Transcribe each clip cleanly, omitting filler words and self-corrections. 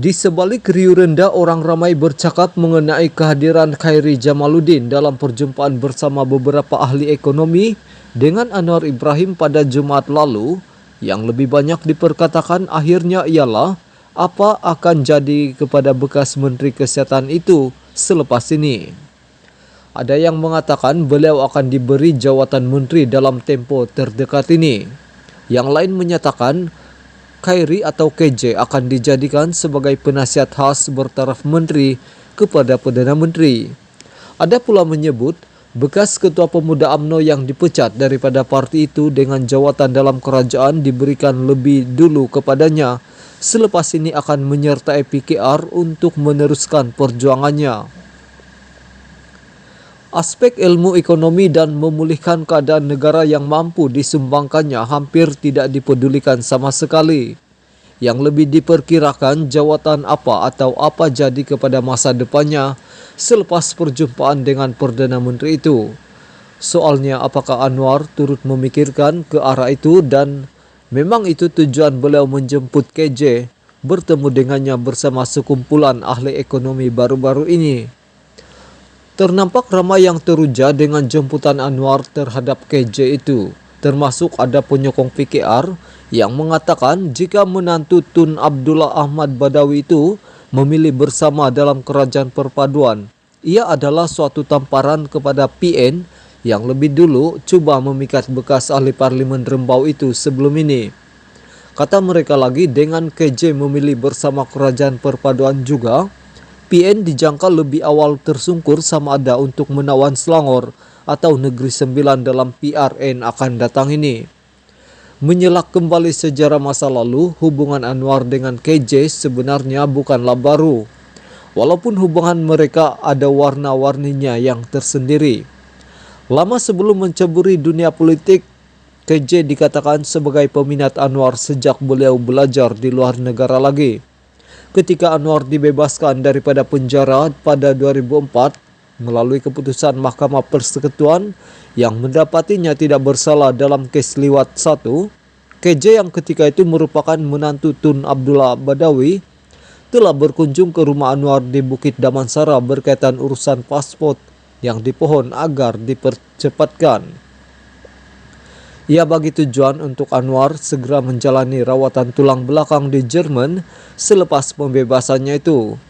Di sebalik riuh rendah, orang ramai bercakap mengenai kehadiran Khairi Jamaluddin dalam perjumpaan bersama beberapa ahli ekonomi dengan Anwar Ibrahim pada Jumat lalu. Yang lebih banyak diperkatakan akhirnya ialah apa akan jadi kepada bekas Menteri Kesihatan itu selepas ini. Ada yang mengatakan beliau akan diberi jawatan menteri dalam tempo terdekat ini. Yang lain menyatakan Khairi atau KJ akan dijadikan sebagai penasihat khas bertaraf menteri kepada Perdana Menteri. Ada pula menyebut bekas Ketua Pemuda UMNO yang dipecat daripada parti itu dengan jawatan dalam kerajaan diberikan lebih dulu kepadanya. Selepas ini akan menyertai PKR untuk meneruskan perjuangannya. Aspek ilmu ekonomi dan memulihkan keadaan negara yang mampu disumbangkannya hampir tidak dipedulikan sama sekali. Yang lebih diperkirakan jawatan apa atau apa jadi kepada masa depannya selepas perjumpaan dengan Perdana Menteri itu. Soalnya apakah Anwar turut memikirkan ke arah itu dan memang itu tujuan beliau menjemput KJ bertemu dengannya bersama sekumpulan ahli ekonomi baru-baru ini. Ternampak ramai yang teruja dengan jemputan Anwar terhadap KJ itu, termasuk ada penyokong PKR yang mengatakan jika menantu Tun Abdullah Ahmad Badawi itu memilih bersama dalam kerajaan perpaduan, ia adalah suatu tamparan kepada PN yang lebih dulu cuba memikat bekas ahli parlimen Rembau itu sebelum ini. Kata mereka lagi, dengan KJ memilih bersama kerajaan perpaduan juga, PN dijangka lebih awal tersungkur sama ada untuk menawan Selangor atau Negeri Sembilan dalam PRN akan datang ini. Menyelak kembali sejarah masa lalu, hubungan Anwar dengan KJ sebenarnya bukanlah baru. Walaupun hubungan mereka ada warna-warninya yang tersendiri. Lama sebelum menceburi dunia politik, KJ dikatakan sebagai peminat Anwar sejak beliau belajar di luar negara lagi. Ketika Anwar dibebaskan daripada penjara pada 2004 melalui keputusan Mahkamah Persekutuan yang mendapatinya tidak bersalah dalam kes liwat 1, KJ yang ketika itu merupakan menantu Tun Abdullah Badawi telah berkunjung ke rumah Anwar di Bukit Damansara berkaitan urusan paspor yang dipohon agar dipercepatkan. Ia bagi tujuan untuk Anwar segera menjalani rawatan tulang belakang di Jerman selepas pembebasannya itu.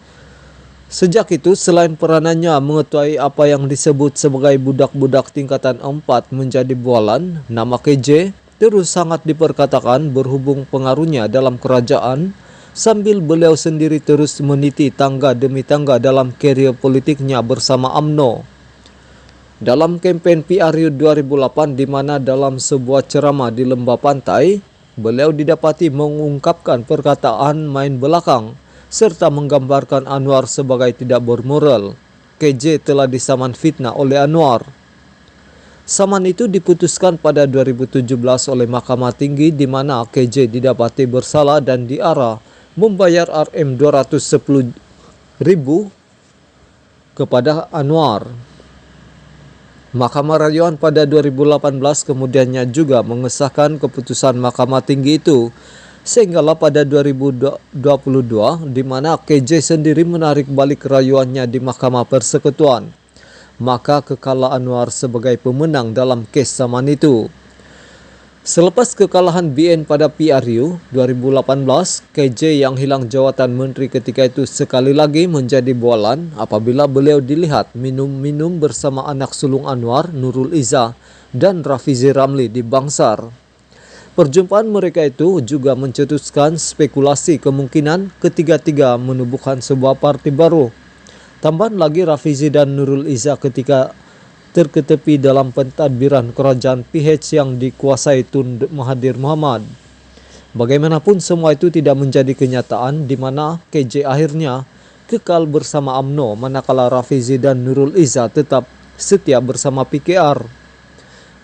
Sejak itu, selain peranannya mengetuai apa yang disebut sebagai budak-budak tingkatan 4 menjadi bualan, nama KJ terus sangat diperkatakan berhubung pengaruhnya dalam kerajaan, sambil beliau sendiri terus meniti tangga demi tangga dalam karier politiknya bersama UMNO. Dalam kempen PRU 2008 di mana dalam sebuah ceramah di Lembah Pantai, beliau didapati mengungkapkan perkataan main belakang serta menggambarkan Anwar sebagai tidak bermoral. KJ telah disaman fitnah oleh Anwar. Saman itu diputuskan pada 2017 oleh Mahkamah Tinggi di mana KJ didapati bersalah dan diarah membayar Rm 210.000 kepada Anwar. Mahkamah Rayuan pada 2018 kemudiannya juga mengesahkan keputusan Mahkamah Tinggi itu, sehinggalah pada 2022 di mana KJ sendiri menarik balik rayuannya di Mahkamah Persekutuan. Maka kekalah Anwar sebagai pemenang dalam kes saman itu. Selepas kekalahan BN pada PRU 2018, KJ yang hilang jawatan menteri ketika itu sekali lagi menjadi bualan apabila beliau dilihat minum-minum bersama anak sulung Anwar, Nurul Izzah dan Rafizi Ramli di Bangsar. Perjumpaan mereka itu juga mencetuskan spekulasi kemungkinan ketiga-tiga menubuhkan sebuah parti baru. Tambahan lagi Rafizi dan Nurul Izzah ketika terketepi dalam pentadbiran kerajaan PH yang dikuasai Tun Mahathir Mohamad. Bagaimanapun semua itu tidak menjadi kenyataan di mana KJ akhirnya kekal bersama UMNO manakala Rafizi dan Nurul Izzah tetap setia bersama PKR.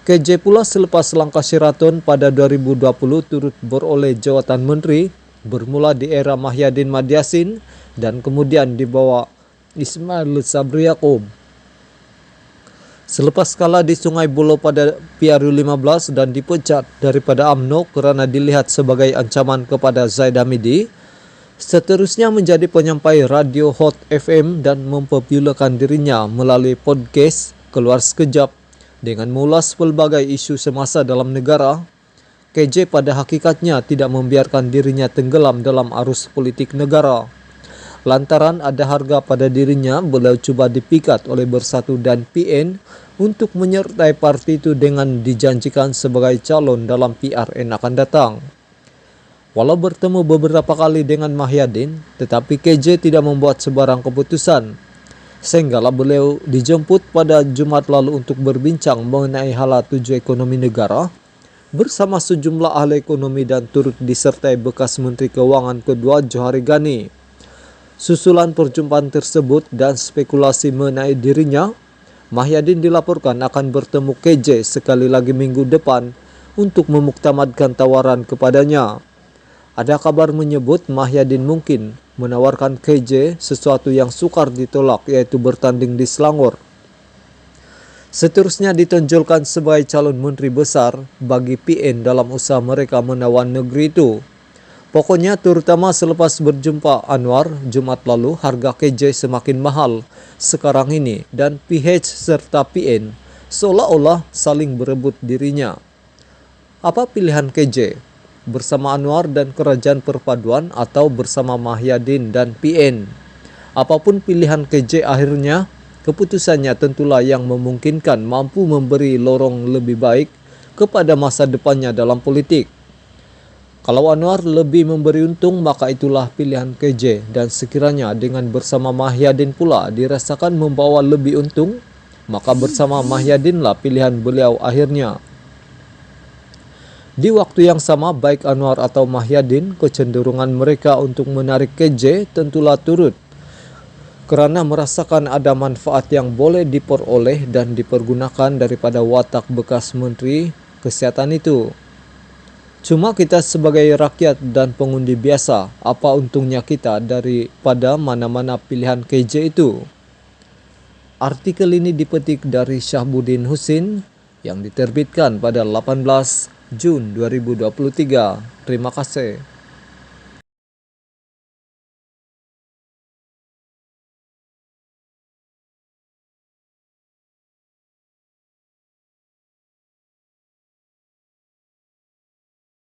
KJ pula selepas langkah Sheraton pada 2020 turut beroleh jawatan menteri bermula di era Mahyadin Madiasin dan kemudian dibawa Ismail Sabri Yaakob. Selepas kalah di Sungai Buloh pada PRU 15 dan dipecat daripada UMNO kerana dilihat sebagai ancaman kepada Zaid Hamidi, Seterusnya menjadi penyampai radio Hot FM dan mempopulerkan dirinya melalui podcast Keluar Sekejap dengan mengulas pelbagai isu semasa dalam negara. KJ pada hakikatnya tidak membiarkan dirinya tenggelam dalam arus politik negara. Lantaran ada harga pada dirinya, beliau cuba dipikat oleh Bersatu dan PN untuk menyertai parti itu dengan dijanjikan sebagai calon dalam PRN akan datang. Walau bertemu beberapa kali dengan Mahyadin, tetapi KJ tidak membuat sebarang keputusan. Sehinggalah beliau dijemput pada Jumat lalu untuk berbincang mengenai hala tuju ekonomi negara bersama sejumlah ahli ekonomi dan turut disertai bekas Menteri Keuangan kedua Johari Gani. Susulan perjumpaan tersebut dan spekulasi mengenai dirinya, Mahyadin dilaporkan akan bertemu KJ sekali lagi minggu depan untuk memuktamadkan tawaran kepadanya. Ada kabar menyebut Mahyadin mungkin menawarkan KJ sesuatu yang sukar ditolak, yaitu bertanding di Selangor. Seterusnya ditonjolkan sebagai calon menteri besar bagi PN dalam usaha mereka menawan negeri itu. Pokoknya terutama selepas berjumpa Anwar Jumat lalu, harga KJ semakin mahal sekarang ini dan PH serta PN seolah-olah saling berebut dirinya. Apa pilihan KJ? Bersama Anwar dan Kerajaan Perpaduan atau bersama Mahyadin dan PN? Apapun pilihan KJ akhirnya, keputusannya tentulah yang memungkinkan mampu memberi lorong lebih baik kepada masa depannya dalam politik. Kalau Anwar lebih memberi untung, maka itulah pilihan KJ, dan sekiranya dengan bersama Mahyadin pula dirasakan membawa lebih untung, maka bersama Mahyadinlah pilihan beliau akhirnya. Di waktu yang sama, baik Anwar atau Mahyadin, kecenderungan mereka untuk menarik KJ tentulah turut, kerana merasakan ada manfaat yang boleh diperoleh dan dipergunakan daripada watak bekas Menteri Kesehatan itu. Cuma kita sebagai rakyat dan pengundi biasa, apa untungnya kita daripada mana-mana pilihan KJ itu? Artikel ini dipetik dari Syahbudin Husin yang diterbitkan pada 18 Jun 2023. Terima kasih.